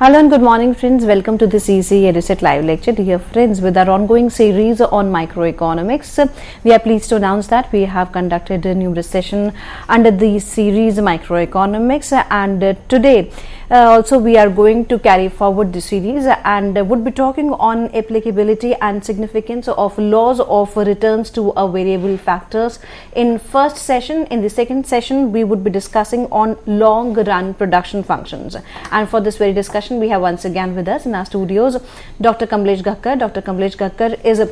Hello and good morning friends, welcome to the CEC-UGC live lecture. Dear friends, with our ongoing series on microeconomics, we are pleased to announce that we have conducted a numerous session under the series microeconomics, and today also we are going to carry forward the series and would be talking on applicability and significance of laws of returns to a variable factors in first session. In the second session we would be discussing on long run production functions, and for this very discussion we have once again with us in our studios Dr. Kamlesh Gakkar. Dr. Kamlesh Gakkar is a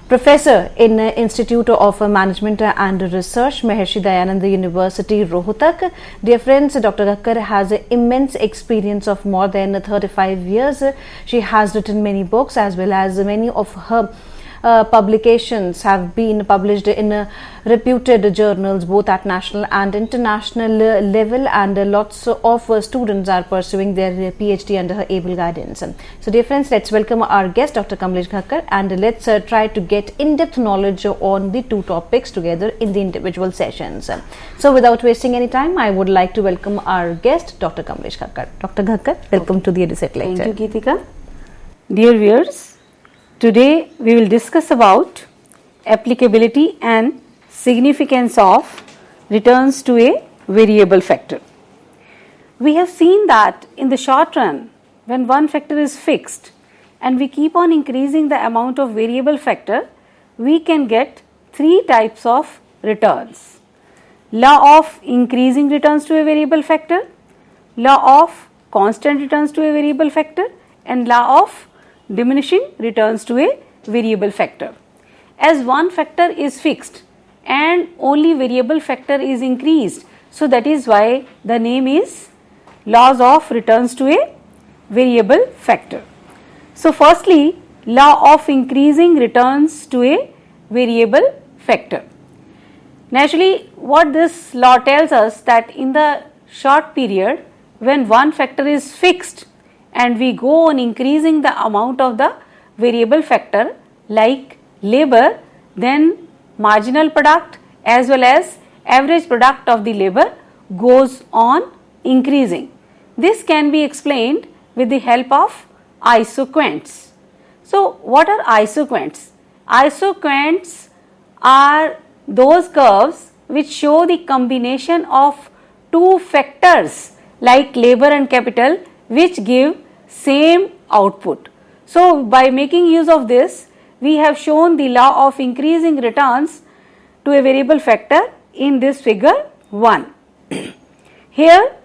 professor in Institute of Management and Research, Maharishi Dayananda University, Rohtak. Dear friends, Dr. Gakkar has immense experience of more than 35 years. She has written many books, as well as many of her publications have been published in reputed journals both at national and international level, and lots of students are pursuing their PhD under her able guidance. So dear friends, let's welcome our guest Dr. Kamlesh Gakkar, and let's try to get in-depth knowledge on the two topics together in the individual sessions. So without wasting any time, I would like to welcome our guest Dr. Kamlesh Gakkar. Dr. Gakkar, welcome to the UGC lecture. Thank you, Geetika. Dear viewers, today we will discuss about applicability and significance of returns to a variable factor. We have seen that in the short run, when one factor is fixed and we keep on increasing the amount of variable factor, we can get three types of returns: law of increasing returns to a variable factor, law of constant returns to a variable factor, and law of diminishing returns to a variable factor. As one factor is fixed and only variable factor is increased, so that is why the name is laws of returns to a variable factor. So firstly, law of increasing returns to a variable factor. Naturally, what this law tells us, that in the short period when one factor is fixed and we go on increasing the amount of the variable factor like labor, then marginal product as well as average product of the labor goes on increasing. This can be explained with the help of isoquants. So what are isoquants? Isoquants are those curves which show the combination of two factors like labor and capital which give same output. So by making use of this, we have shown the law of increasing returns to a variable factor in this figure 1. Here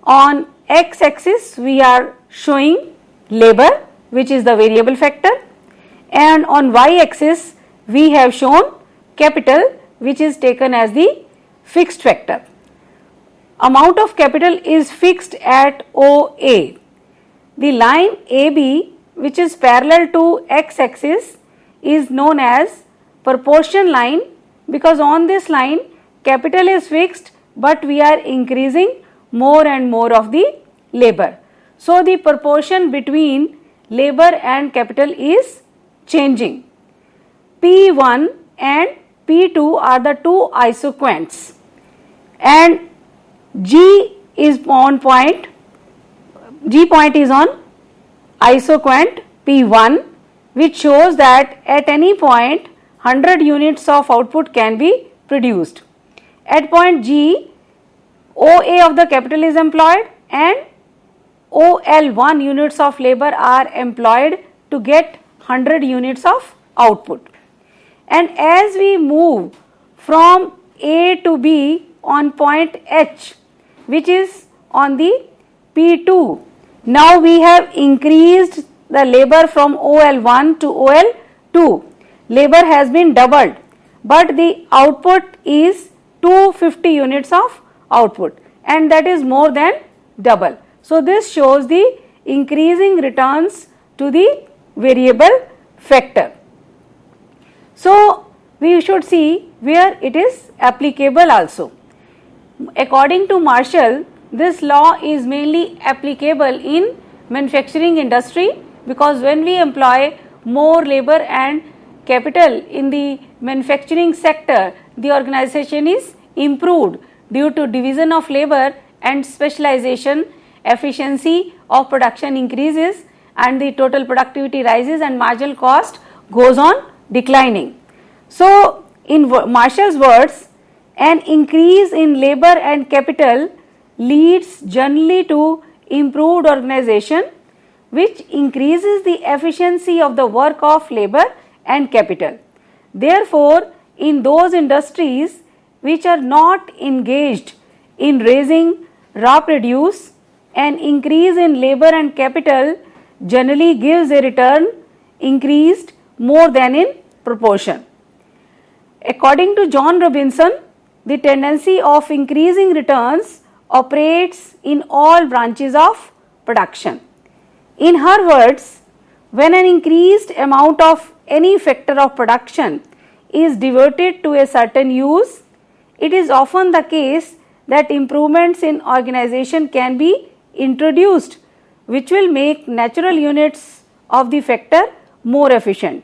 on x-axis we are showing labor, which is the variable factor, and on y-axis we have shown capital, which is taken as the fixed factor. Amount of capital is fixed at OA. The line AB, which is parallel to x-axis, is known as proportion line, because on this line capital is fixed but we are increasing more and more of the labor. So the proportion between labor and capital is changing. P1 and P2 are the two isoquants, and G is on point. G point is on isoquant P1, which shows that at any point 100 units of output can be produced. At point G, OA of the capital is employed and OL1 units of labor are employed to get 100 units of output. And as we move from A to B on point H, which is on the P2, now we have increased the labor from OL1 to OL2. Labor has been doubled, but the output is 250 units of output, and that is more than double. So this shows the increasing returns to the variable factor. So we should see where it is applicable also. According to Marshall, this law is mainly applicable in manufacturing industry, because when we employ more labor and capital in the manufacturing sector, the organization is improved due to division of labor and specialization efficiency of production increases and the total productivity rises and marginal cost goes on declining. So, in Marshall's words, an increase in labor and capital leads generally to improved organization, which increases the efficiency of the work of labor and capital. Therefore, in those industries which are not engaged in raising raw produce, an increase in labor and capital generally gives a return increased more than in proportion. According to John Robinson, the tendency of increasing returns operates in all branches of production. In her words, when an increased amount of any factor of production is diverted to a certain use, it is often the case that improvements in organization can be introduced which will make natural units of the factor more efficient,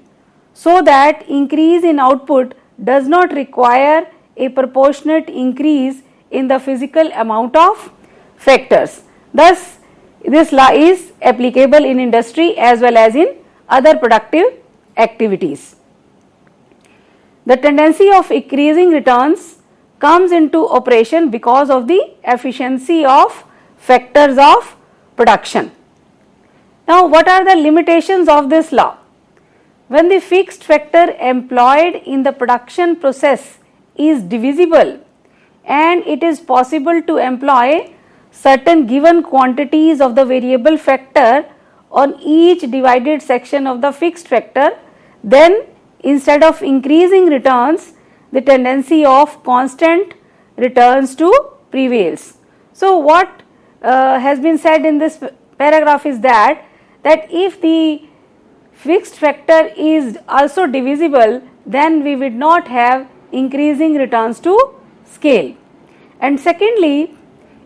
so that increase in output does not require a proportionate increase in the physical amount of factors. Thus, this law is applicable in industry as well as in other productive activities. The tendency of increasing returns comes into operation because of the efficiency of factors of production. Now, what are the limitations of this law? When the fixed factor employed in the production process is divisible and it is possible to employ certain given quantities of the variable factor on each divided section of the fixed factor, then instead of increasing returns, the tendency of constant returns to prevails. So, what has been said in this paragraph is that if the fixed factor is also divisible, then we would not have increasing returns to scale. And secondly,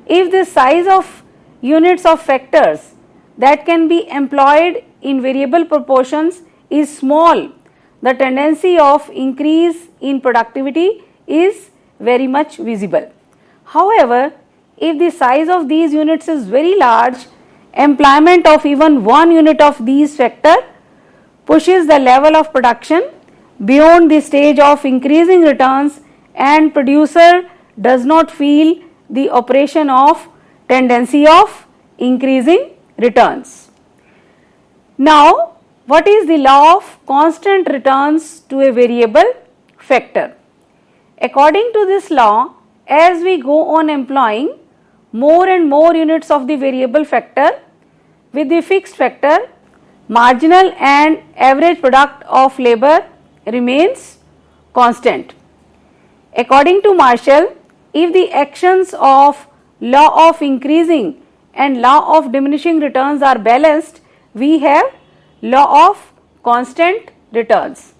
if the size of units of factors that can be employed in variable proportions is small, the tendency of increase in productivity is very much visible. However, if the size of these units is very large, employment of even one unit of these factor pushes the level of production beyond the stage of increasing returns, and producer does not feel the operation of tendency of increasing returns. Now, what is the law of constant returns to a variable factor? According to this law, as we go on employing more and more units of the variable factor with the fixed factor, marginal and average product of labor remains constant. According to Marshall, if the actions of law of increasing and law of diminishing returns are balanced, we have law of constant returns.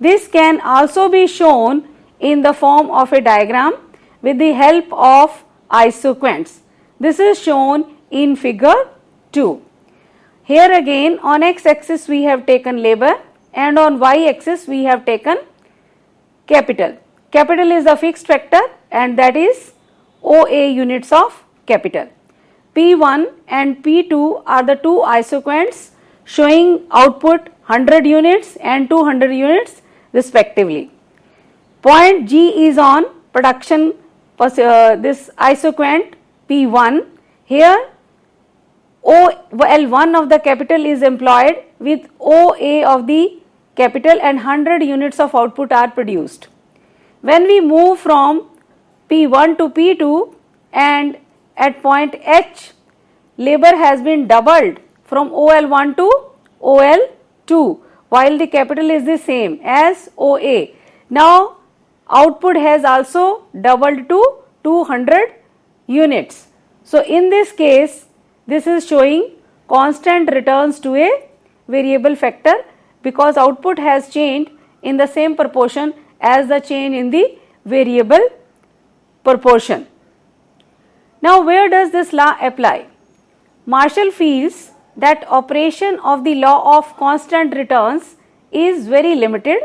This can also be shown in the form of a diagram with the help of isoquants. This is shown in figure 2. Here again on x axis we have taken labor and on y axis we have taken capital. Capital is the fixed factor and that is OA units of capital. P1 and P2 are the two isoquants showing output 100 units and 200 units respectively. Point G is on production this isoquant P1. Here OL1 of the capital is employed with OA of the capital and 100 units of output are produced. When we move from P1 to P2 and at point H, labor has been doubled from OL1 to OL2 while the capital is the same as OA. Now, output has also doubled to 200 units. So, in this case, this is showing constant returns to a variable factor because output has changed in the same proportion as the change in the variable proportion. Now, where does this law apply? Marshall feels that operation of the law of constant returns is very limited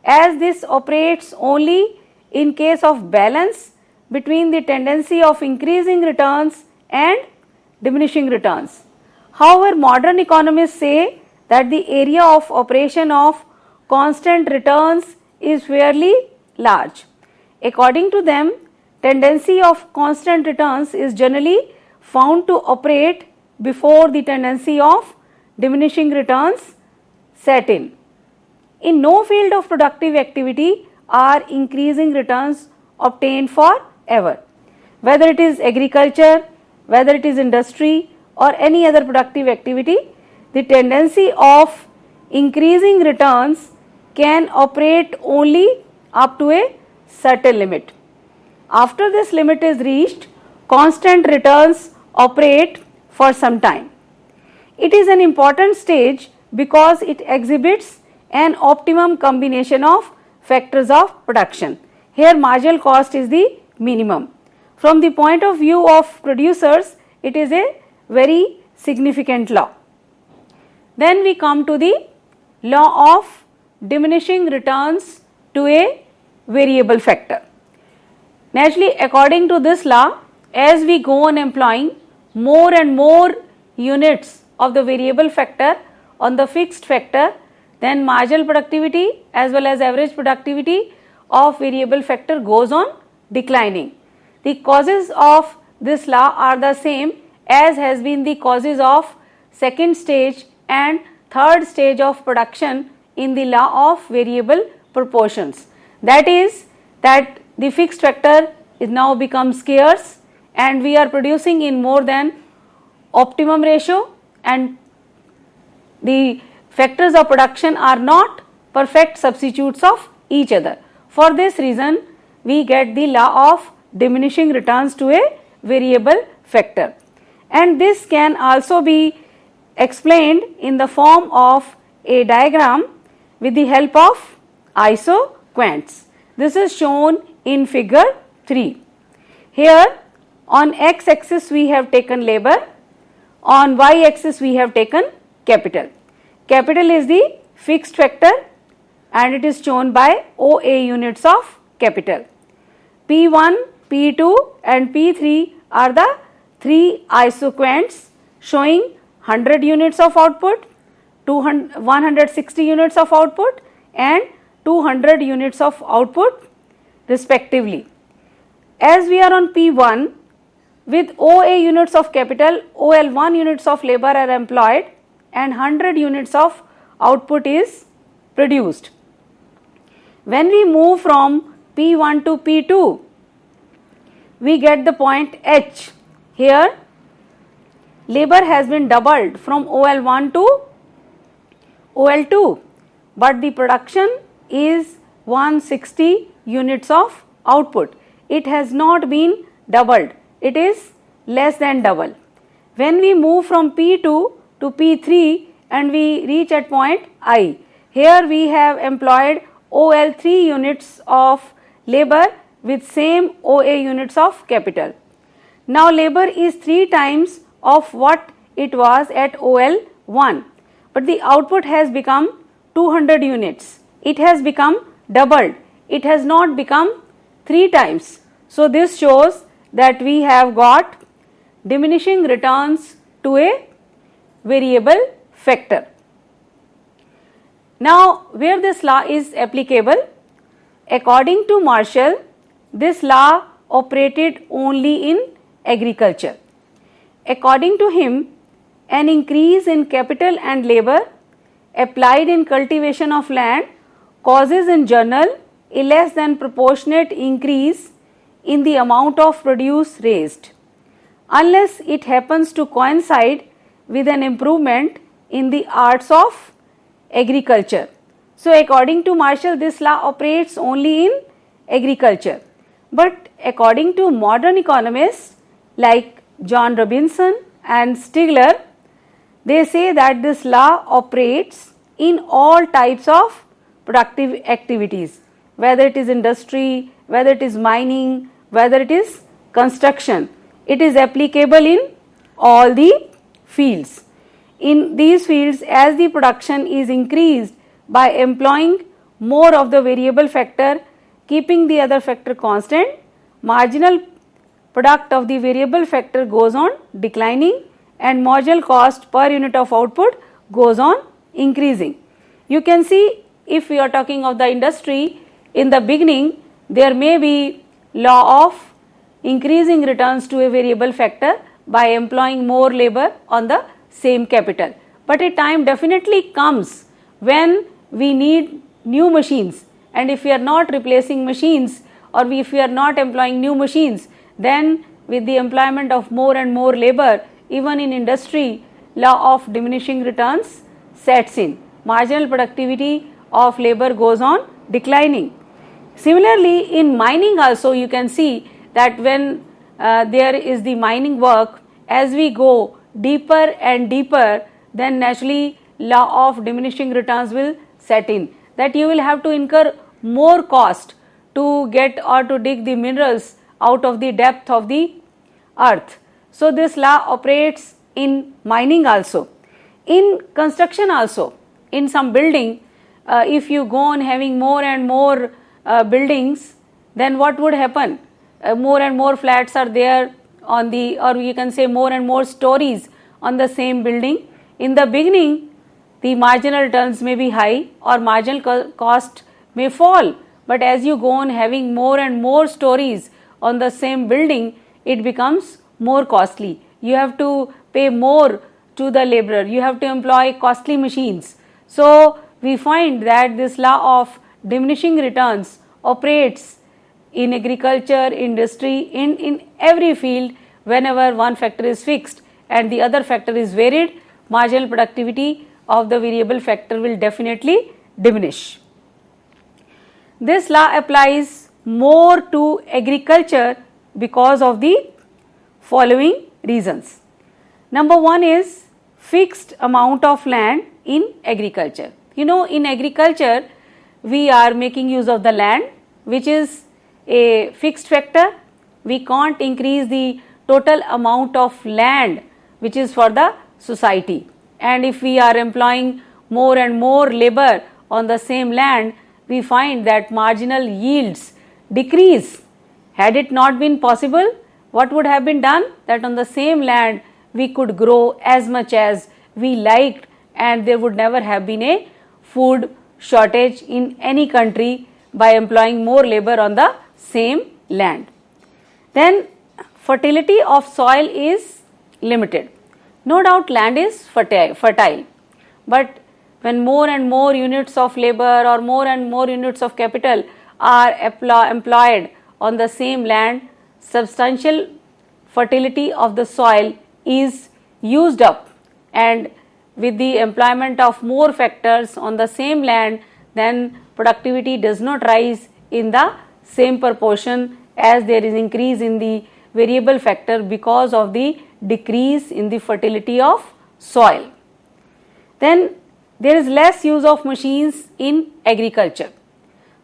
as this operates only in case of balance between the tendency of increasing returns and diminishing returns. However, modern economists say that the area of operation of constant returns is fairly large. According to them, tendency of constant returns is generally found to operate before the tendency of diminishing returns set in. In no field of productive activity are increasing returns obtained forever. Whether it is agriculture, whether it is industry or any other productive activity, the tendency of increasing returns can operate only up to a certain limit. After this limit is reached, constant returns operate for some time. It is an important stage because it exhibits an optimum combination of factors of production. Here marginal cost is the minimum. From the point of view of producers, it is a very significant law. Then we come to the law of diminishing returns to a variable factor. Naturally, according to this law, as we go on employing more and more units of the variable factor on the fixed factor, then marginal productivity as well as average productivity of variable factor goes on declining. The causes of this law are the same as has been the causes of second stage and third stage of production in the law of variable proportions. That is that the fixed factor is now become scarce and we are producing in more than optimum ratio and the factors of production are not perfect substitutes of each other. For this reason, we get the law of diminishing returns to a variable factor. And this can also be explained in the form of a diagram with the help of isoquants. This is shown in figure 3. Here on x axis we have taken labor, on y axis we have taken capital. Capital is the fixed factor and it is shown by OA units of capital. P1, P2 and P3 are the three isoquants showing 100 units of output, 160 units of output and 200 units of output respectively. As we are on P1, with OA units of capital, OL1 units of labor are employed and 100 units of output is produced. When we move from P1 to P2, we get the point H. Here labor has been doubled from OL1 to OL2, but the production is 160 units of output. It has not been doubled, it is less than double. When we move from P2 to P3 and we reach at point I, here we have employed OL3 units of labor with same OA units of capital. Now labor is 3 times of what it was at OL1, but the output has become 200 units. It has become doubled. It has not become 3 times. So this shows that we have got diminishing returns to a variable factor. Now where this law is applicable, according to Marshall, this law operated only in agriculture. According to him, an increase in capital and labor applied in cultivation of land causes in general a less than proportionate increase in the amount of produce raised, unless it happens to coincide with an improvement in the arts of agriculture. So according to Marshall, this law operates only in agriculture. But according to modern economists like John Robinson and Stigler, they say that this law operates in all types of productive activities, whether it is industry, whether it is mining, whether it is construction. It is applicable in all the fields. In these fields, as the production is increased by employing more of the variable factor, keeping the other factor constant, marginal product of the variable factor goes on declining and marginal cost per unit of output goes on increasing. You can see, if we are talking of the industry, in the beginning there may be law of increasing returns to a variable factor by employing more labor on the same capital. But a time definitely comes when we need new machines, and if we are not replacing machines, or if we are not employing new machines, then with the employment of more and more labor, even in industry, law of diminishing returns sets in. Marginal productivity of labor goes on declining. Similarly, in mining also you can see that when there is the mining work, as we go deeper and deeper, then naturally law of diminishing returns will set in, that you will have to incur more cost to get or to dig the minerals out of the depth of the earth. So this law operates in mining also. In construction also, in some building, if you go on having more and more buildings, then what would happen? More and more flats are there on the, or you can say more and more stories on the same building. In the beginning, the marginal returns may be high or marginal cost may fall, but as you go on having more and more stories on the same building, it becomes more costly. You have to pay more to the laborer, you have to employ costly machines. So we find that this law of diminishing returns operates in agriculture, industry, in every field. Whenever one factor is fixed and the other factor is varied, marginal productivity of the variable factor will definitely diminish. This law applies more to agriculture because of the following reasons. Number one is fixed amount of land in agriculture. You know, in agriculture we are making use of the land, which is a fixed factor. We can't increase the total amount of land which is for the society, and if we are employing more and more labor on the same land, we find that marginal yields decrease. Had it not been possible, what would have been done? That on the same land we could grow as much as we liked, and there would never have been a food shortage in any country by employing more labor on the same land. Then fertility of soil is limited. No doubt land is fertile, but when more and more units of labor or more and more units of capital are employed on the same land, substantial fertility of the soil is used up, and with the employment of more factors on the same land, then productivity does not rise in the same proportion as there is increase in the variable factor because of the decrease in the fertility of soil. Then there is less use of machines in agriculture.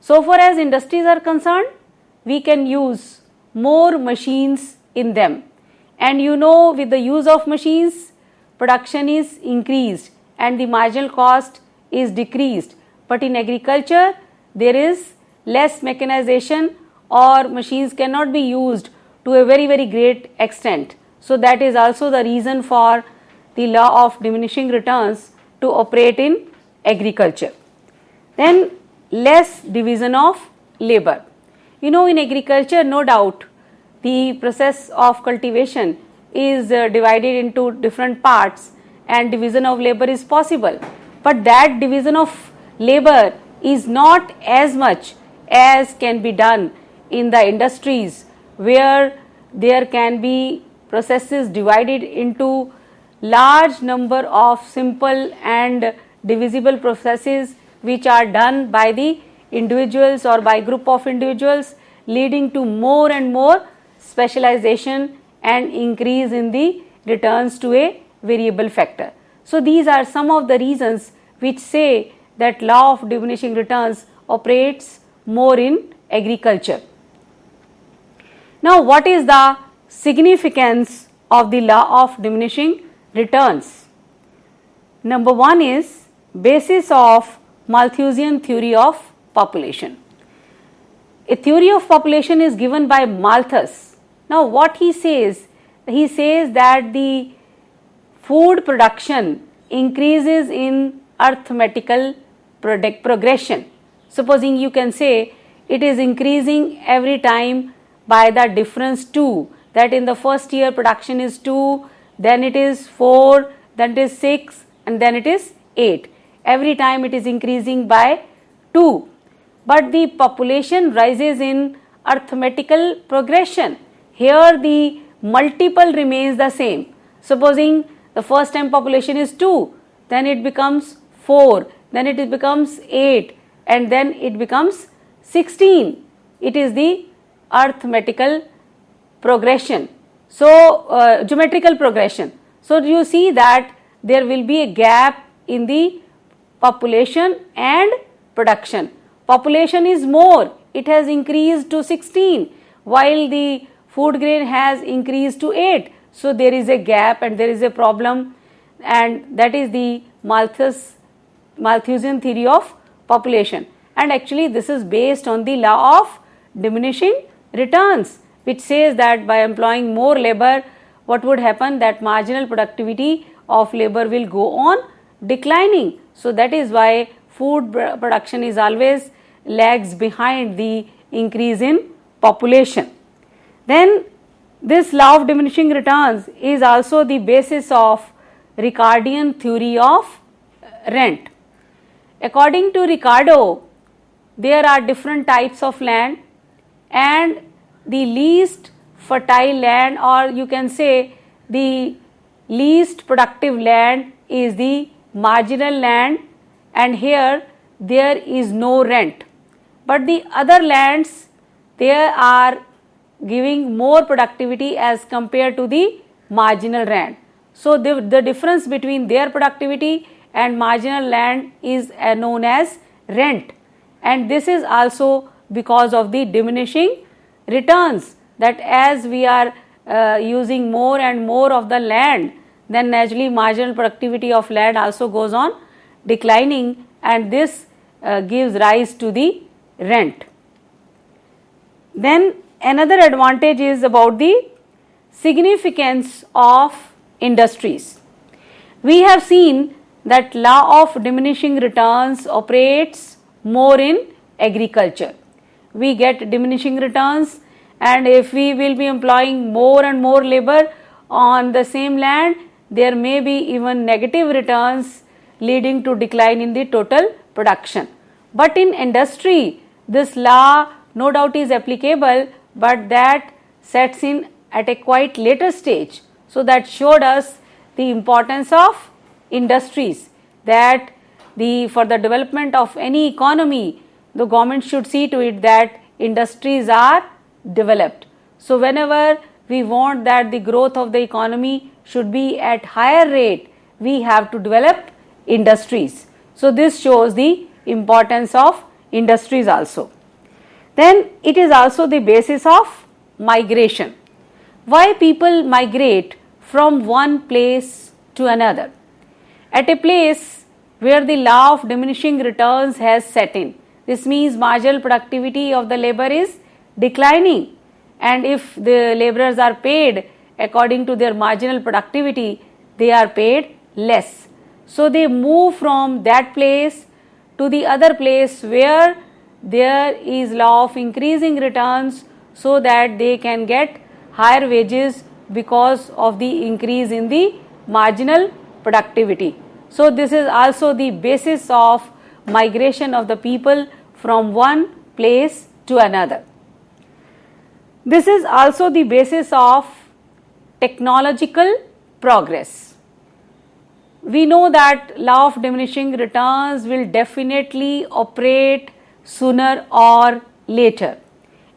So far as industries are concerned, we can use more machines in them, and you know, with the use of machines, production is increased and the marginal cost is decreased. But in agriculture there is less mechanization, or machines cannot be used to a very great extent. So that is also the reason for the law of diminishing returns to operate in agriculture. Then less division of labor. You know, in agriculture, no doubt the process of cultivation is divided into different parts and division of labor is possible, but that division of labor is not as much as can be done in the industries, where there can be processes divided into large number of simple and divisible processes which are done by the individuals or by group of individuals, leading to more and more specialization and increase in the returns to a variable factor. So these are some of the reasons which say that law of diminishing returns operates more in agriculture. Now, what is the significance of the law of diminishing returns? Number one is basis of Malthusian theory of population. A theory of population is given by Malthus. Now what he says that the food production increases in arithmetical progression. Supposing you can say it is increasing every time by the difference 2, that in the first year production is 2, then it is 4, then it is 6, and then it is 8. Every time it is increasing by 2. But the population rises in arithmetical progression. Here the multiple remains the same. Supposing the first time population is 2, then it becomes 4, then it becomes 8, and then it becomes 16. It is the arithmetical progression. So, geometrical progression. So, you see that there will be a gap in the population and production. Population is more, it has increased to 16, while the food grain has increased to 8. So, there is a gap and there is a problem, and that is the Malthusian theory of population. And actually this is based on the law of diminishing returns, which says that by employing more labor, what would happen, that marginal productivity of labor will go on declining. So, that is why food production is always lags behind the increase in population. Then this law of diminishing returns is also the basis of Ricardian theory of rent. According to Ricardo, there are different types of land, and the least fertile land, or you can say the least productive land, is the marginal land, and here there is no rent. But the other lands, they are giving more productivity as compared to the marginal land. So, the difference between their productivity and marginal land is known as rent, and this is also because of the diminishing returns, that as we are using more and more of the land, then naturally marginal productivity of land also goes on declining, and this gives rise to the rent. Then another advantage is about the significance of industries. We have seen that law of diminishing returns operates more in agriculture. We get diminishing returns, and if we will be employing more and more labor on the same land, there may be even negative returns leading to decline in the total production. But in industry, this law no doubt is applicable, but that sets in at a quite later stage. So, that showed us the importance of industries, that for the development of any economy, the government should see to it that industries are developed. So, whenever we want that the growth of the economy should be at higher rate, we have to develop industries. So, this shows the importance of industries also. Then it is also the basis of migration. Why people migrate from one place to another? At a place where the law of diminishing returns has set in, this means marginal productivity of the labor is declining, and if the laborers are paid according to their marginal productivity, they are paid less. So, they move from that place to the other place where there is law of increasing returns, so that they can get higher wages because of the increase in the marginal productivity. So, this is also the basis of migration of the people from one place to another. This is also the basis of technological progress. We know that law of diminishing returns will definitely operate sooner or later,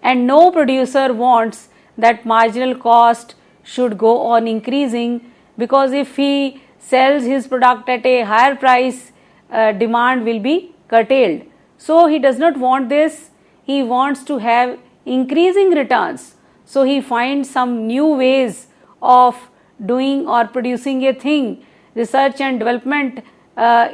and no producer wants that marginal cost should go on increasing, because if he sells his product at a higher price, demand will be curtailed. So, he does not want this, he wants to have increasing returns. So, he finds some new ways of doing or producing a thing. Research and development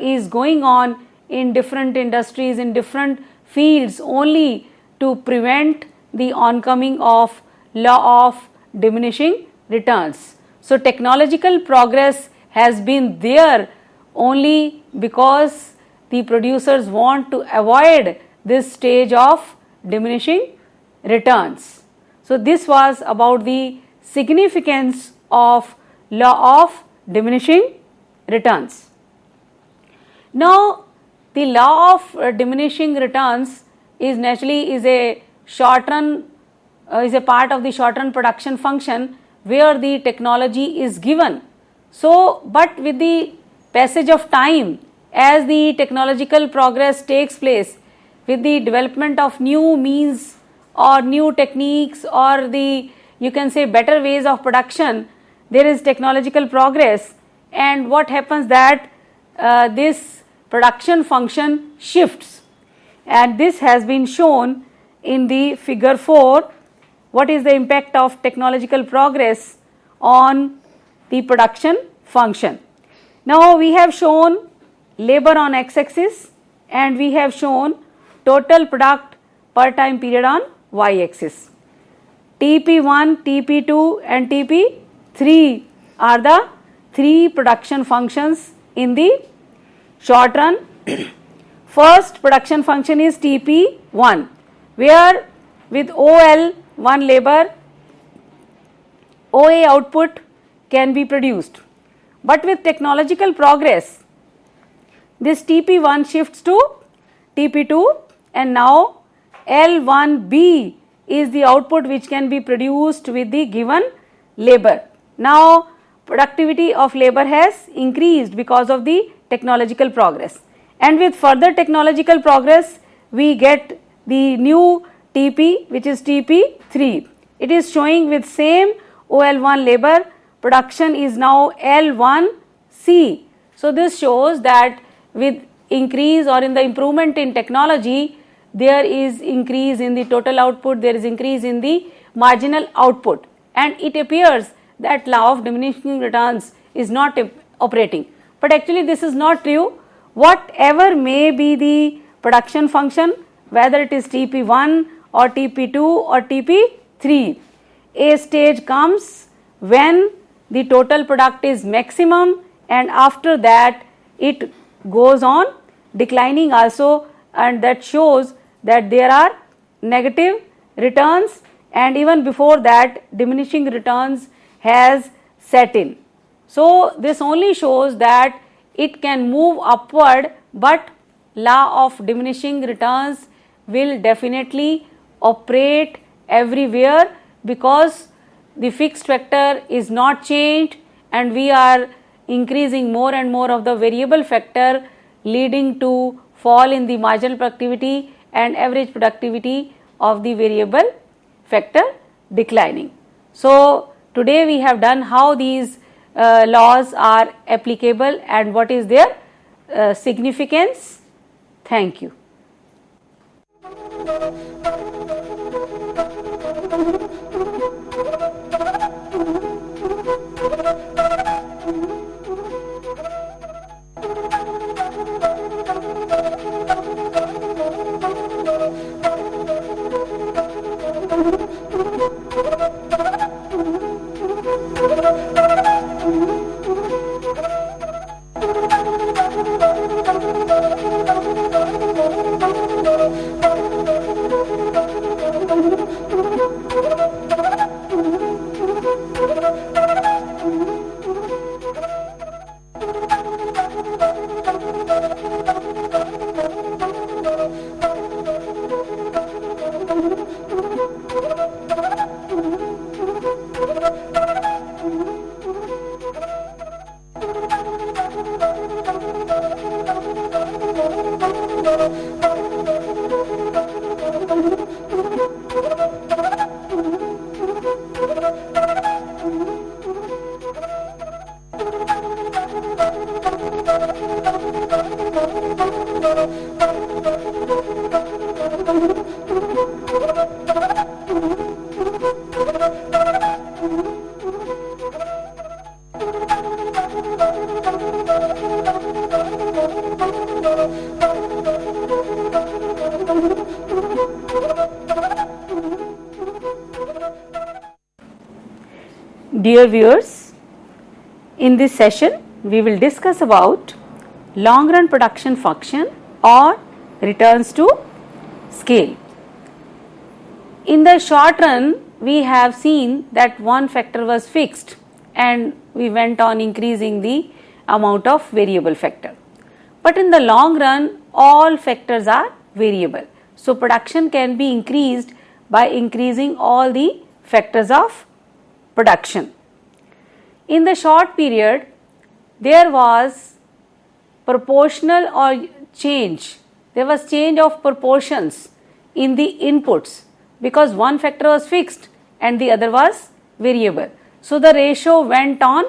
is going on in different industries, in different fields, only to prevent the oncoming of law of diminishing returns. So, technological progress has been there only because the producers want to avoid this stage of diminishing returns. So, this was about the significance of law of diminishing returns. Now, the law of diminishing returns is naturally a short run is a part of the short run production function where the technology is given. So, but with the passage of time, as the technological progress takes place, with the development of new means or new techniques or the, you can say, better ways of production, there is technological progress, and what happens that this production function shifts, and this has been shown in the figure 4. What is the impact of technological progress on the production function? Now, we have shown labor on x-axis and we have shown total product per time period on y-axis. TP1, TP2 and TP3 are the 3 production functions in the short run. First production function is TP1, where with OL 1 labor OA output can be produced, but with technological progress this TP1 shifts to TP2, and now L1B is the output which can be produced with the given labor. Now, productivity of labor has increased because of the technological progress, and with further technological progress we get the new TP, which is TP3. It is showing with same OL1 labor production is now L1C. So, this shows that with increase or in the improvement in technology, there is increase in the total output, there is increase in the marginal output, and it appears that law of diminishing returns is not operating. But actually this is not true. Whatever may be the production function, whether it is TP1 or TP2 or TP3, a stage comes when the total product is maximum, and after that it goes on declining also, and that shows that there are negative returns, and even before that diminishing returns has set in. So, this only shows that it can move upward, but law of diminishing returns will definitely operate everywhere because the fixed factor is not changed and we are increasing more and more of the variable factor, leading to fall in the marginal productivity and average productivity of the variable factor declining. So, today we have done how these laws are applicable and what is their significance. Thank you. Dear viewers, in this session we will discuss about long run production function or returns to scale. In the short run, we have seen that one factor was fixed and we went on increasing the amount of variable factor. But in the long run, all factors are variable. So production can be increased by increasing all the factors of production. In the short period, there was proportional or change. There was change of proportions in the inputs because one factor was fixed and the other was variable. So the ratio went on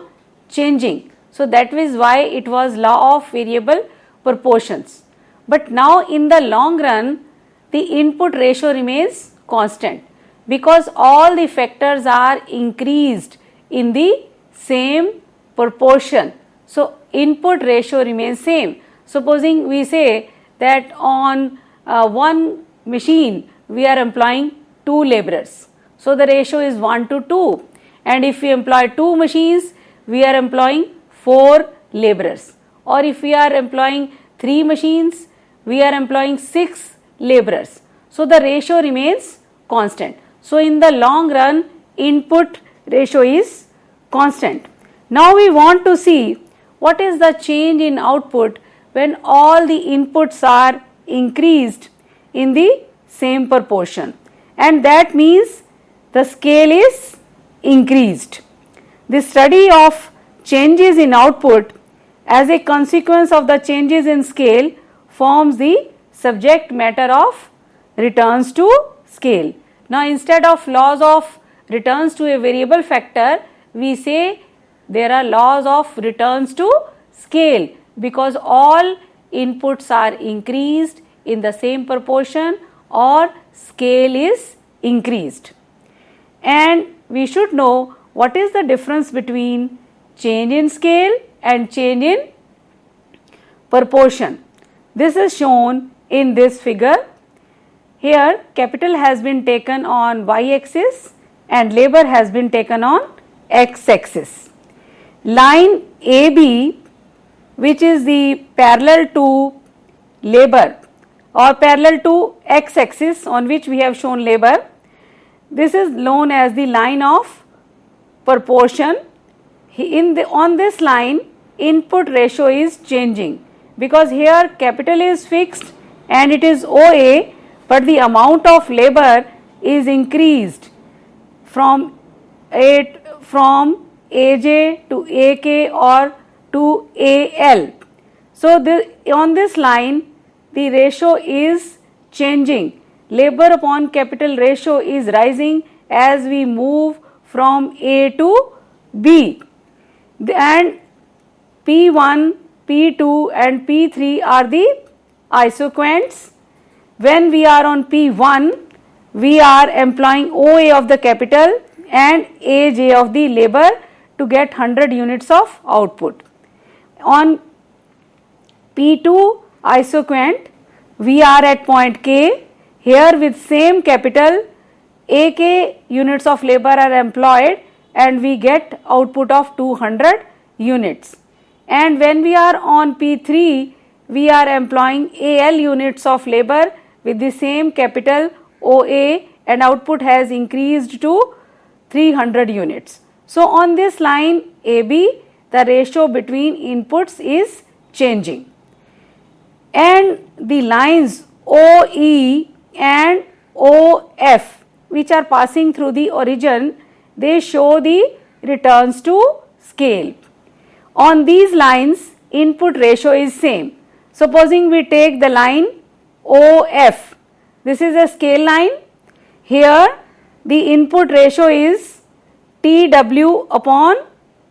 changing. So that is why it was law of variable proportions. But now in the long run, the input ratio remains constant because all the factors are increased in the same proportion. So input ratio remains same. Supposing we say that on one machine we are employing 2 laborers. So the ratio is 1:2, and if we employ 2 machines we are employing 4 laborers, or if we are employing 3 machines we are employing 6 laborers. So the ratio remains constant. So in the long run, input ratio is constant. Now we want to see what is the change in output when all the inputs are increased in the same proportion, and that means the scale is increased. The study of changes in output as a consequence of the changes in scale forms the subject matter of returns to scale. Now instead of laws of returns to a variable factor, we say there are laws of returns to scale because all inputs are increased in the same proportion or scale is increased. And we should know what is the difference between change in scale and change in proportion. This is shown in this figure. Here capital has been taken on y-axis and labor has been taken on x-axis. Line AB, which is the parallel to labor or parallel to x-axis on which we have shown labor, this is known as the line of proportion. On this line, input ratio is changing because here capital is fixed and it is OA, but the amount of labor is increased from AJ to AK or to AL. So on this line, the ratio is changing. Labor upon capital ratio is rising as we move from A to B, and P1, P2 and P3 are the isoquants. When we are on P1, we are employing OA of the capital and AJ of the labor to get 100 units of output. On P2 isoquant, we are at point K. Here with same capital, AK units of labor are employed and we get output of 200 units. And when we are on P3, we are employing AL units of labor with the same capital OA and output has increased to 300 units. So on this line AB, the ratio between inputs is changing. And the lines OE and OF, which are passing through the origin, they show the returns to scale. On these lines, input ratio is same. Supposing we take the line OF, this is a scale line. Here the input ratio is TW upon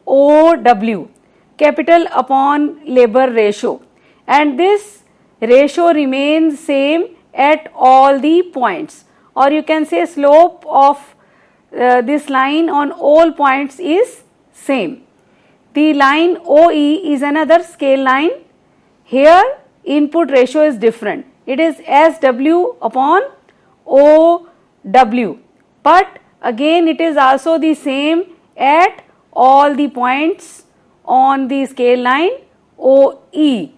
OW, capital upon labor ratio, and this ratio remains same at all the points, or you can say slope of this line on all points is same. The line OE is another scale line. Here input ratio is different. It is SW upon OW, but again it is also the same at all the points on the scale line OE.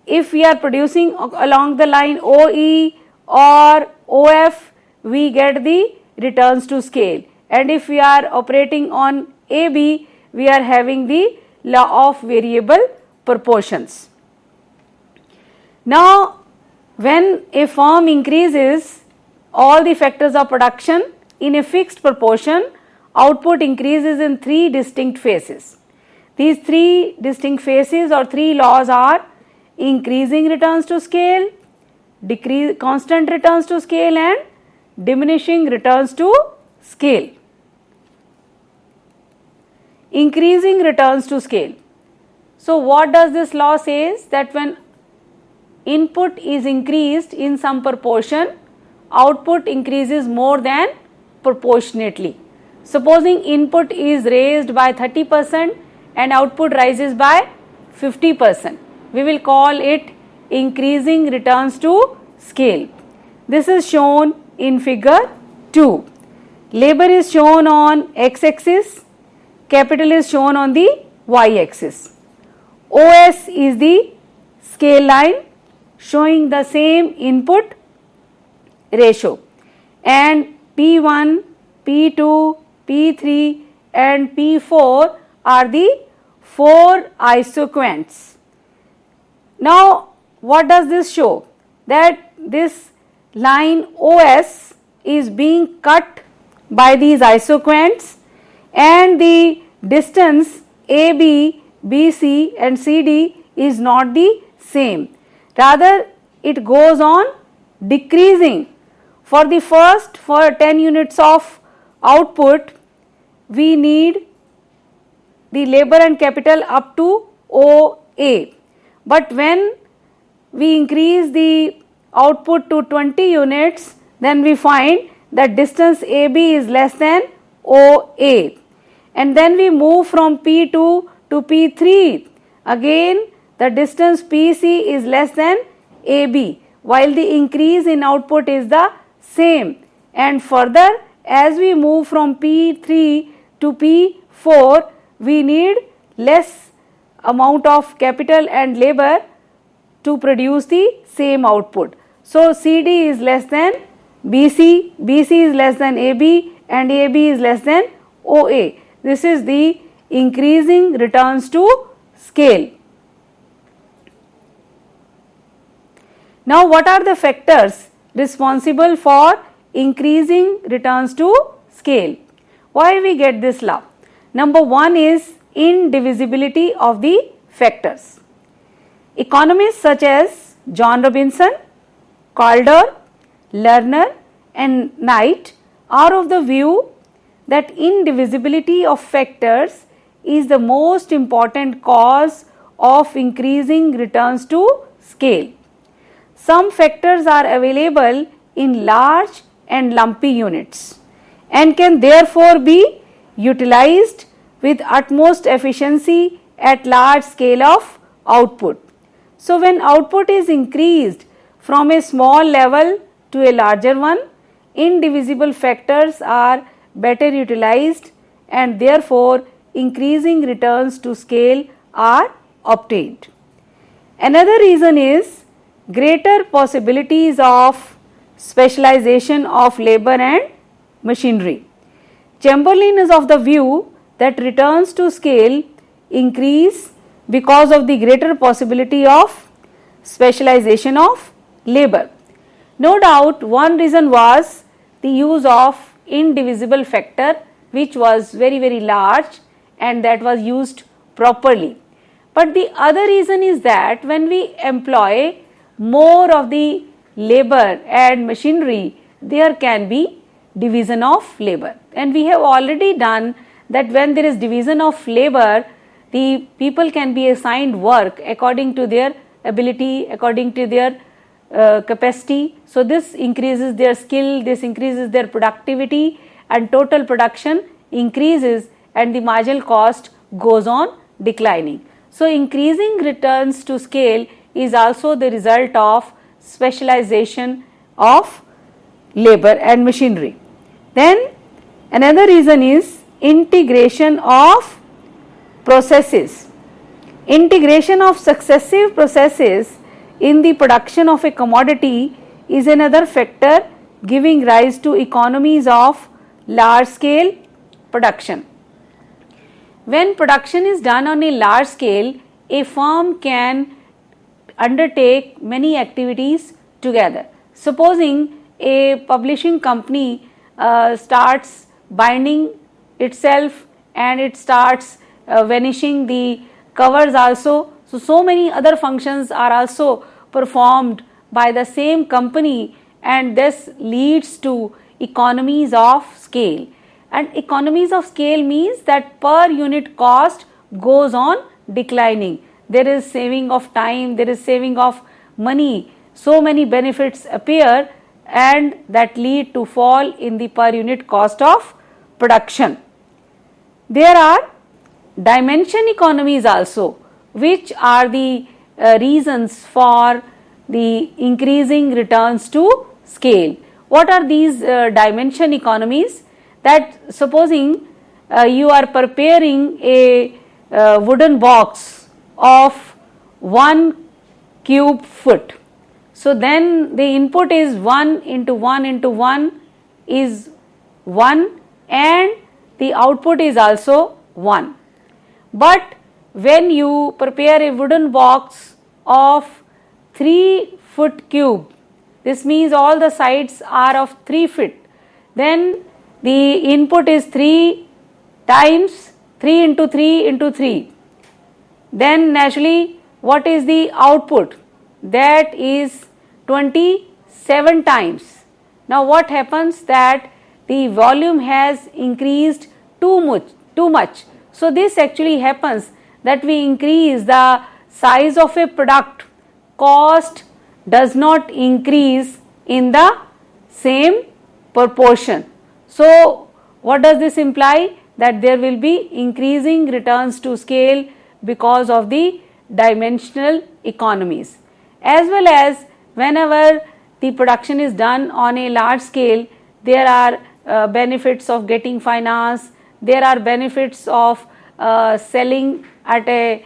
If we are producing along the line OE or OF, we get the returns to scale, and if we are operating on AB, we are having the law of variable proportions. Now, when a firm increases all the factors of production in a fixed proportion, output increases in three distinct phases. These three distinct phases or three laws are increasing returns to scale, constant returns to scale, and diminishing returns to scale. Increasing returns to scale. So what does this law says? That when input is increased in some proportion, output increases more than proportionately. Supposing input is raised by 30% and output rises by 50%, we will call it increasing returns to scale. This is shown in figure 2. Labor is shown on x-axis, capital is shown on the y-axis. OS is the scale line showing the same input ratio, and P1, P2, P3 and P4 are the 4 isoquants. Now what does this show? That this line OS is being cut by these isoquants, and the distance AB, BC and CD is not the same. Rather, it goes on decreasing. For 10 units of output, we need the labor and capital up to OA. But when we increase the output to 20 units, then we find that distance AB is less than OA. And then we move from P2 to P3. Again, the distance PC is less than AB, while the increase in output is the same. And further, as we move from P3 to P4, we need less amount of capital and labor to produce the same output. So CD is less than BC, BC is less than AB, and AB is less than OA. This is the increasing returns to scale. Now what are the factors responsible for increasing returns to scale? Why we get this law? Number 1 is indivisibility of the factors. Economists such as John Robinson, Calder, Lerner and Knight are of the view that indivisibility of factors is the most important cause of increasing returns to scale. Some factors are available in large and lumpy units and can therefore be utilized with utmost efficiency at large scale of output. So when output is increased from a small level to a larger one, indivisible factors are better utilized and therefore increasing returns to scale are obtained. Another reason is greater possibilities of specialization of labor and machinery. Chamberlain is of the view that returns to scale increase because of the greater possibility of specialization of labor. No doubt one reason was the use of indivisible factor, which was very large and that was used properly. But the other reason is that when we employ more of the labor and machinery, there can be division of labor, and we have already done that. When there is division of labor, the people can be assigned work according to their ability, according to their capacity. So this increases their skill, this increases their productivity, and total production increases and the marginal cost goes on declining. So increasing returns to scale is also the result of specialization of labor and machinery. Then another reason is integration of processes Integration of successive processes in the production of a commodity is another factor giving rise to economies of large scale production. When production is done on a large scale, a firm can undertake many activities together. Supposing a publishing company starts binding itself and it starts vanishing the covers also. So many other functions are also performed by the same company, and this leads to economies of scale. And economies of scale means that per unit cost goes on declining. There is saving of time, there is saving of money, so many benefits appear and that lead to fall in the per unit cost of production. There are dimension economies also, which are the reasons for the increasing returns to scale. What are these dimension economies? That supposing you are preparing a wooden box of 1 cube foot. So then the input is 1 into 1 into 1 is 1 and the output is also 1. But when you prepare a wooden box of 3 foot cube, this means all the sides are of 3 feet, then the input is 3 times 3 into 3 into 3. Then naturally what is the output? That is 27 times. Now what happens that the volume has increased too much. So this actually happens that we increase the size of a product, cost does not increase in the same proportion. So what does this imply? That there will be increasing returns to scale because of the dimensional economies. As well as whenever the production is done on a large scale, there are benefits of getting finance, there are benefits of selling at a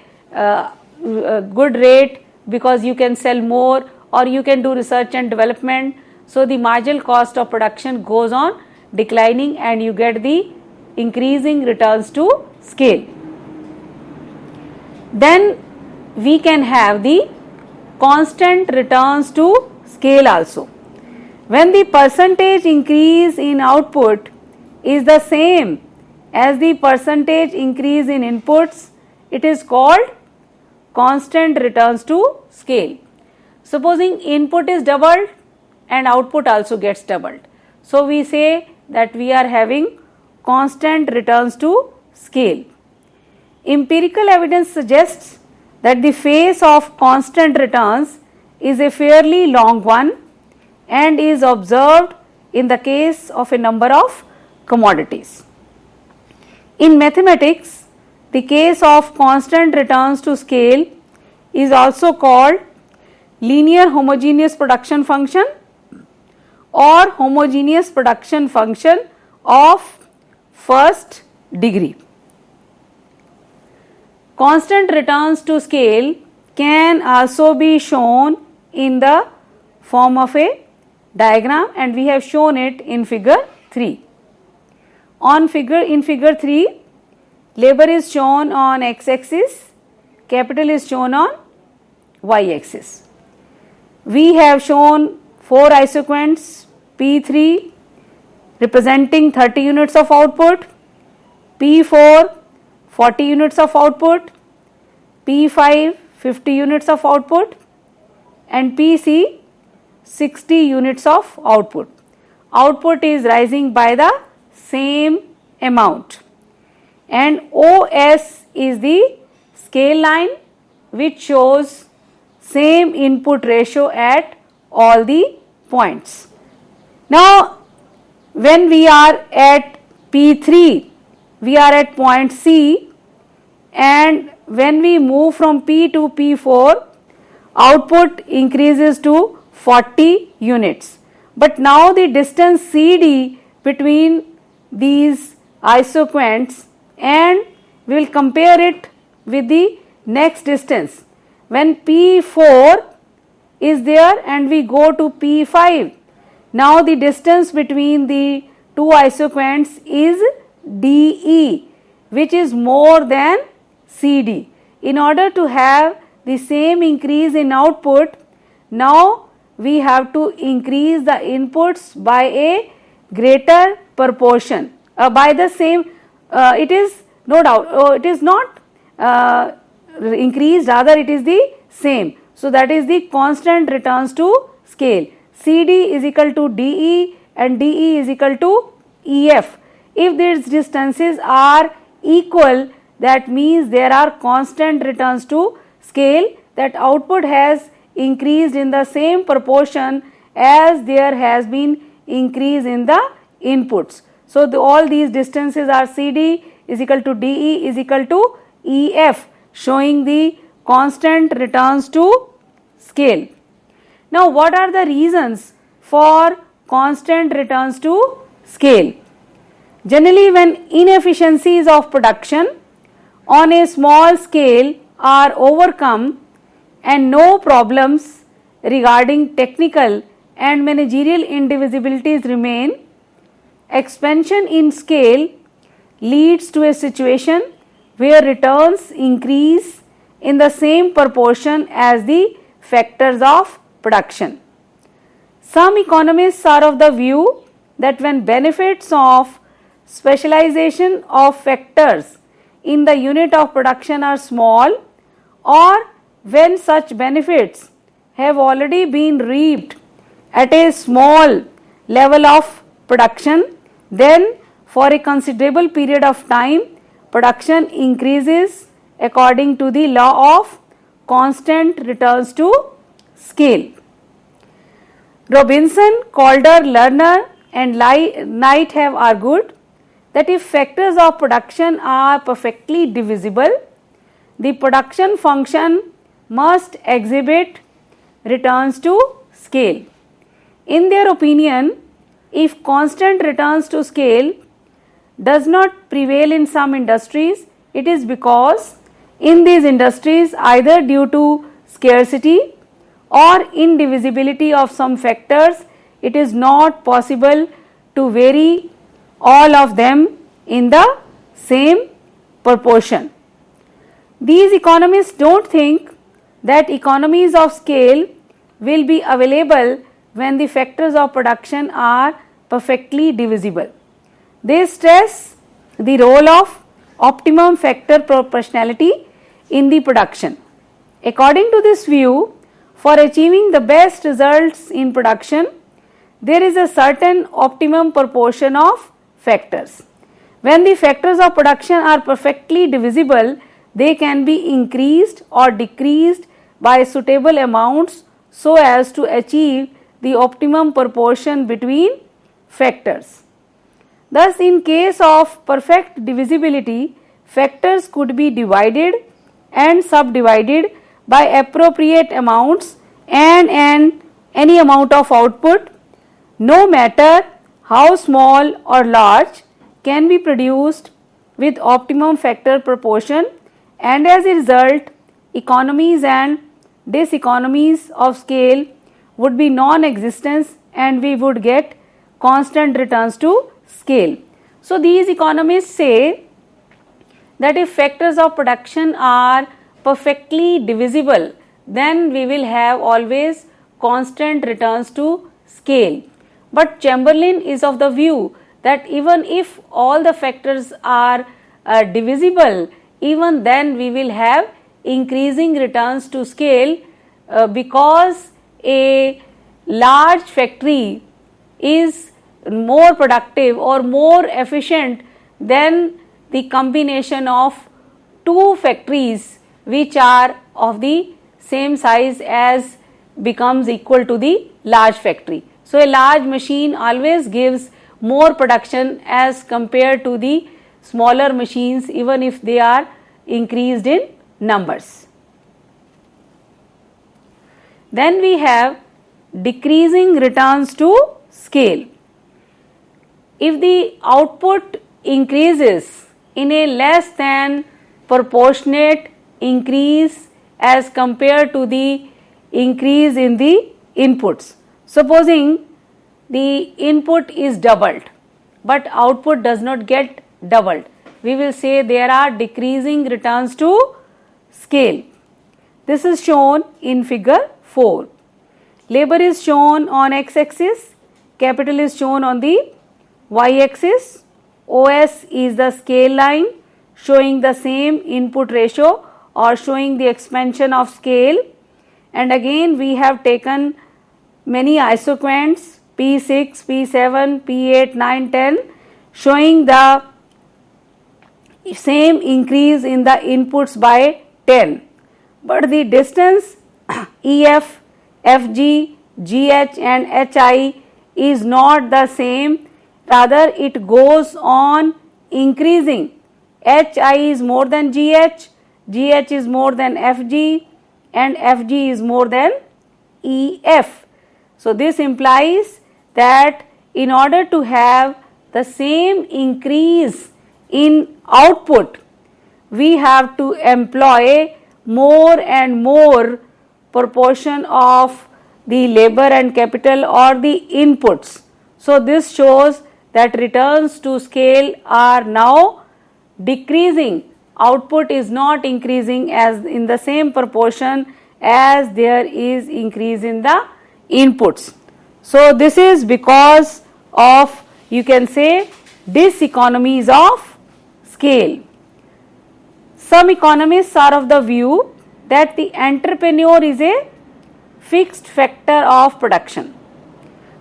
good rate because you can sell more or you can do research and development. So the marginal cost of production goes on declining and you get the increasing returns to scale. Then we can have the constant returns to scale also. When the percentage increase in output is the same as the percentage increase in inputs, it is called constant returns to scale. Supposing input is doubled and output also gets doubled. So we say that we are having constant returns to scale. Empirical evidence suggests that the phase of constant returns is a fairly long one and is observed in the case of a number of commodities. In mathematics, the case of constant returns to scale is also called linear homogeneous production function or homogeneous production function of first degree. Constant returns to scale can also be shown in the form of a diagram, and we have shown it in figure 3. In figure 3, labor is shown on x-axis, capital is shown on y-axis. We have shown 4 isoquants P3 representing 30 units of output, P4 40 units of output, P5 50 units of output and PC 60 units of output. Output is rising by the same amount, and OS is the scale line which shows same input ratio at all the points. Now when we are at P3, we are at point C, and when we move from P to P4, output increases to 40 units. But now the distance CD between these isoquants, and we will compare it with the next distance. When P4 is there and we go to P5, now the distance between the two isoquants is DE, which is more than CD. In order to have the same increase in output, now we have to increase the inputs by a greater proportion, by the same, it is no doubt, it is not increased, rather it is the same. So that is the constant returns to scale. CD is equal to DE and DE is equal to EF. If these distances are equal, that means there are constant returns to scale, that output has increased in the same proportion as there has been increase in the inputs. So all these distances are CD is equal to DE is equal to EF, showing the constant returns to scale. Now what are the reasons for constant returns to scale? Generally, when inefficiencies of production on a small scale are overcome and no problems regarding technical and managerial indivisibilities remain, expansion in scale leads to a situation where returns increase in the same proportion as the factors of production. Some economists are of the view that when benefits of specialization of factors in the unit of production are small, or when such benefits have already been reaped at a small level of production, then for a considerable period of time production increases according to the law of constant returns to scale. Robinson, Calder, Lerner and Knight have argued that if factors of production are perfectly divisible, the production function must exhibit returns to scale. In their opinion, if constant returns to scale does not prevail in some industries, it is because in these industries, either due to scarcity or indivisibility of some factors, it is not possible to vary all of them in the same proportion. These economists don't think that economies of scale will be available when the factors of production are perfectly divisible. They stress the role of optimum factor proportionality in the production. According to this view, for achieving the best results in production, there is a certain optimum proportion of factors. When the factors of production are perfectly divisible, they can be increased or decreased by suitable amounts so as to achieve the optimum proportion between factors. Thus, in case of perfect divisibility, factors could be divided and subdivided by appropriate amounts and any amount of output, no matter how small or large, can be produced with optimum factor proportion, and as a result economies and diseconomies of scale would be non-existent and we would get constant returns to scale. So these economists say that if factors of production are perfectly divisible, then we will have always constant returns to scale. But Chamberlain is of the view that even if all the factors are divisible, even then we will have increasing returns to scale because a large factory is more productive or more efficient than the combination of two factories which are of the same size as becomes equal to the large factory. So a large machine always gives more production as compared to the smaller machines, even if they are increased in numbers. Then we have decreasing returns to scale. If the output increases in a less than proportionate increase as compared to the increase in the inputs. Supposing the input is doubled but output does not get doubled, we will say there are decreasing returns to scale. This is shown in figure 4. Labor is shown on x-axis, capital is shown on the y-axis, OS is the scale line showing the same input ratio or showing the expansion of scale, and again we have taken many isoquants P6, P7, P8, 9, 10 showing the same increase in the inputs by 10, but the distance EF, FG, GH and HI is not the same, rather it goes on increasing. HI is more than GH, GH is more than FG and FG is more than EF. So this implies that in order to have the same increase in output, we have to employ more and more proportion of the labor and capital or the inputs. So this shows that returns to scale are now decreasing, output is not increasing as in the same proportion as there is increase in the inputs. So this is because of, you can say, diseconomies of scale. Some economists are of the view that the entrepreneur is a fixed factor of production.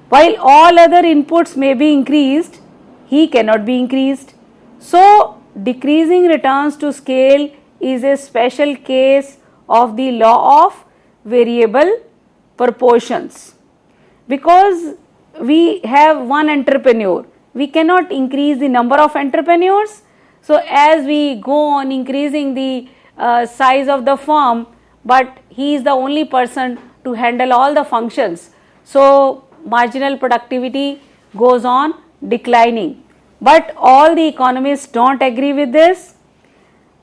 While all other inputs may be increased, he cannot be increased. So decreasing returns to scale is a special case of the law of variable proportions. Because we have one entrepreneur, we cannot increase the number of entrepreneurs. So as we go on increasing the size of the firm, but he is the only person to handle all the functions, so marginal productivity goes on declining. But all the economists don't agree with this.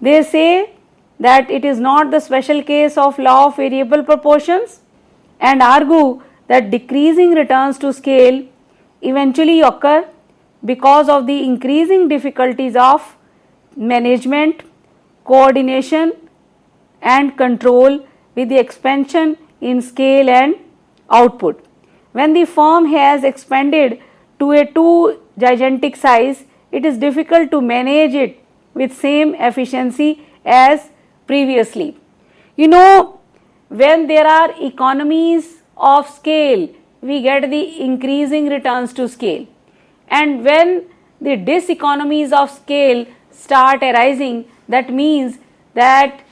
They say that it is not the special case of law of variable proportions and argue that decreasing returns to scale eventually occur because of the increasing difficulties of management, coordination and control with the expansion in scale and output. When the firm has expanded to a too gigantic size, it is difficult to manage it with same efficiency as previously. You know, when there are economies of scale, we get the increasing returns to scale, and when the diseconomies of scale start arising, that means that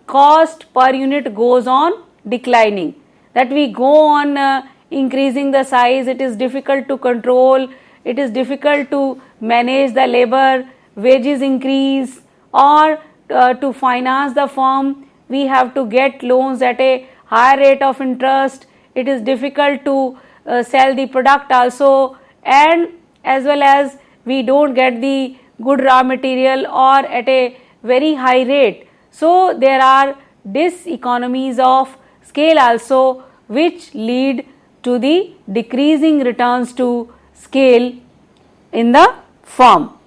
cost per unit goes on declining, that we go on increasing the size, it is difficult to control, it is difficult to manage the labor, wages increase, or to finance the firm we have to get loans at a higher rate of interest, it is difficult to sell the product also, and as well as we don't get the good raw material or at a very high rate. So there are diseconomies of scale also which lead to the decreasing returns to scale in the firm.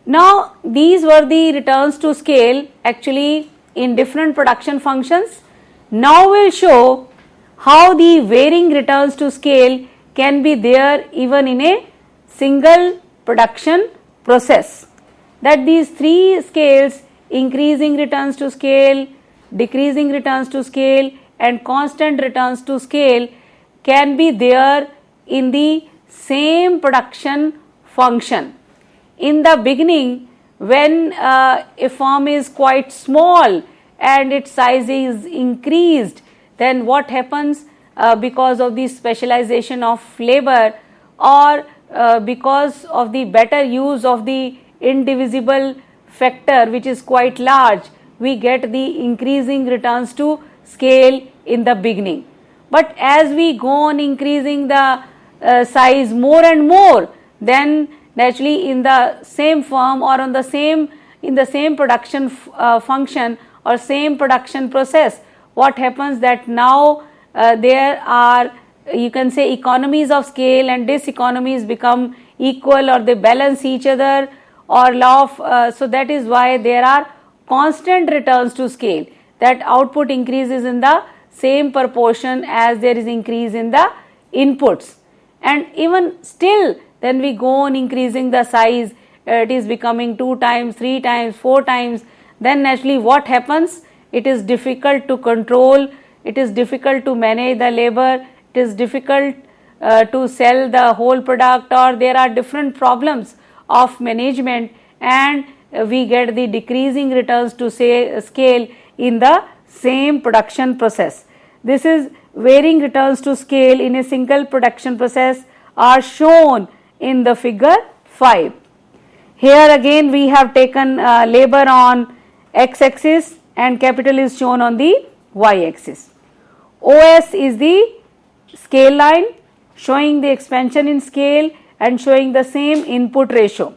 Now these were the returns to scale actually in different production functions. Now we'll show how the varying returns to scale can be there even in a single production process. That these three scales, increasing returns to scale, decreasing returns to scale and constant returns to scale, can be there in the same production function. In the beginning, when a firm is quite small and its size is increased, then what happens because of the specialization of labor or because of the better use of the indivisible factor which is quite large, we get the increasing returns to scale in the beginning. But as we go on increasing the size more and more, then naturally in the same firm or on the same in the same production function or same production process, what happens that now there are, you can say, economies of scale, and diseconomies become equal or they balance each other, or law of so that is why there are constant returns to scale, that output increases in the same proportion as there is increase in the inputs. And even still, then we go on increasing the size, it is becoming 2 times, 3 times, 4 times, then naturally what happens? It is difficult to control, it is difficult to manage the labor, it is difficult to sell the whole product, or there are different problems of management, and we get the decreasing returns to scale in the same production process. This is varying returns to scale in a single production process are shown in the figure 5. Here again we have taken labor on x-axis and capital is shown on the y-axis. OS is the scale line showing the expansion in scale and showing the same input ratio.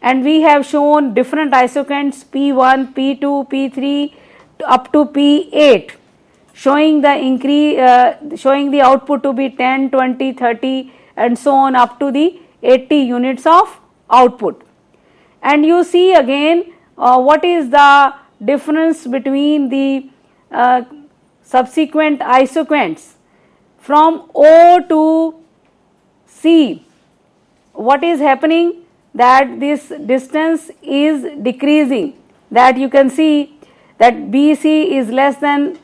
And we have shown different isoquants P1, P2, P3 up to P8, showing the increase, showing the output to be 10, 20, 30 and so on up to the 80 units of output. And you see again what is the difference between the subsequent isoquants from O to C. What is happening? That this distance is decreasing, that you can see that BC is less than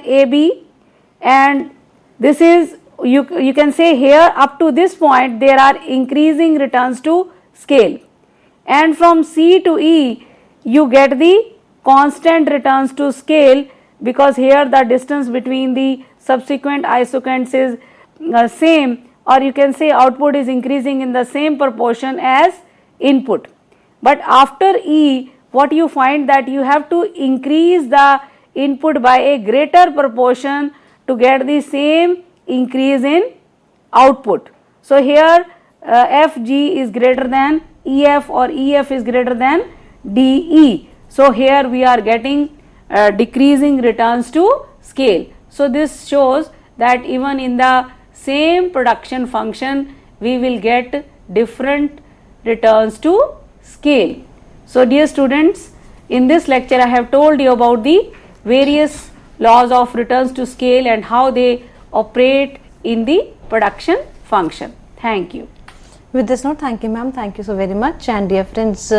AB, and this is, you can say here up to this point there are increasing returns to scale, and from C to E you get the constant returns to scale, because here the distance between the subsequent isoquants is same, or you can say output is increasing in the same proportion as input. But after E, what you find that you have to increase the input by a greater proportion to get the same increase in output. So here FG is greater than EF or EF is greater than DE. So here we are getting decreasing returns to scale. So this shows that even in the same production function we will get different returns to scale. So dear students, in this lecture I have told you about the various laws of returns to scale and how they operate in the production function. Thank you. With this note, thank you ma'am, thank you so very much. And dear friends,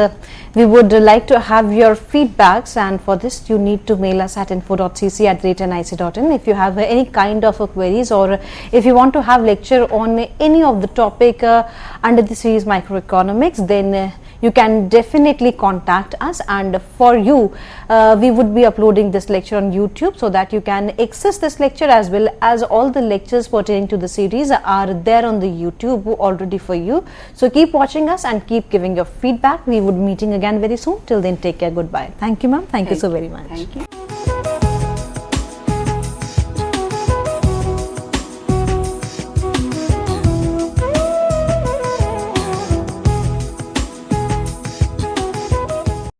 we would like to have your feedbacks, and for this you need to mail us at info.cc@nic.in if you have any kind of queries, or if you want to have lecture on any of the topic under the series microeconomics, then you can definitely contact us, and for you we would be uploading this lecture on YouTube so that you can access this lecture, as well as all the lectures pertaining to the series are there on the YouTube already for you. So keep watching us and keep giving your feedback. We would be meeting again very soon. Till then, take care. Goodbye. Thank you ma'am. Thank you so very much. Thank you.